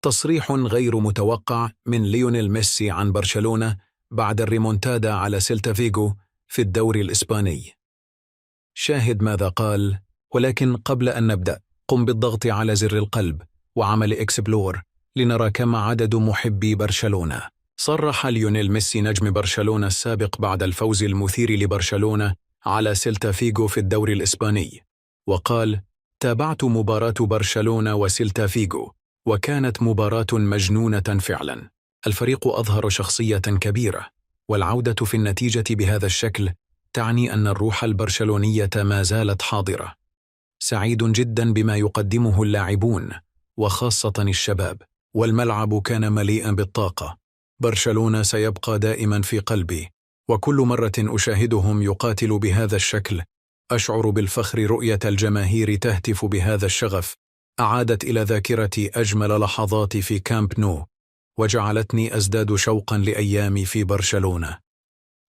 تصريح غير متوقع من ليونيل ميسي عن برشلونة بعد الريمونتادا على سيلتا فيغو في الدوري الإسباني. شاهد ماذا قال. ولكن قبل أن نبدأ قم بالضغط على زر القلب وعمل إكسبلور لنرى كم عدد محبي برشلونة. صرح ليونيل ميسي نجم برشلونة السابق بعد الفوز المثير لبرشلونة على سيلتا فيغو في الدوري الإسباني، وقال: تابعت مباراة برشلونة وسيلتا فيغو وكانت مباراة مجنونة فعلا. الفريق أظهر شخصية كبيرة، والعودة في النتيجة بهذا الشكل تعني أن الروح البرشلونية ما زالت حاضرة. سعيد جدا بما يقدمه اللاعبون وخاصة الشباب، والملعب كان مليئا بالطاقة. برشلونة سيبقى دائما في قلبي، وكل مرة أشاهدهم يقاتل بهذا الشكل أشعر بالفخر. رؤية الجماهير تهتف بهذا الشغف أعادت إلى ذاكرتي أجمل لحظاتي في كامب نو، وجعلتني أزداد شوقا لأيامي في برشلونة.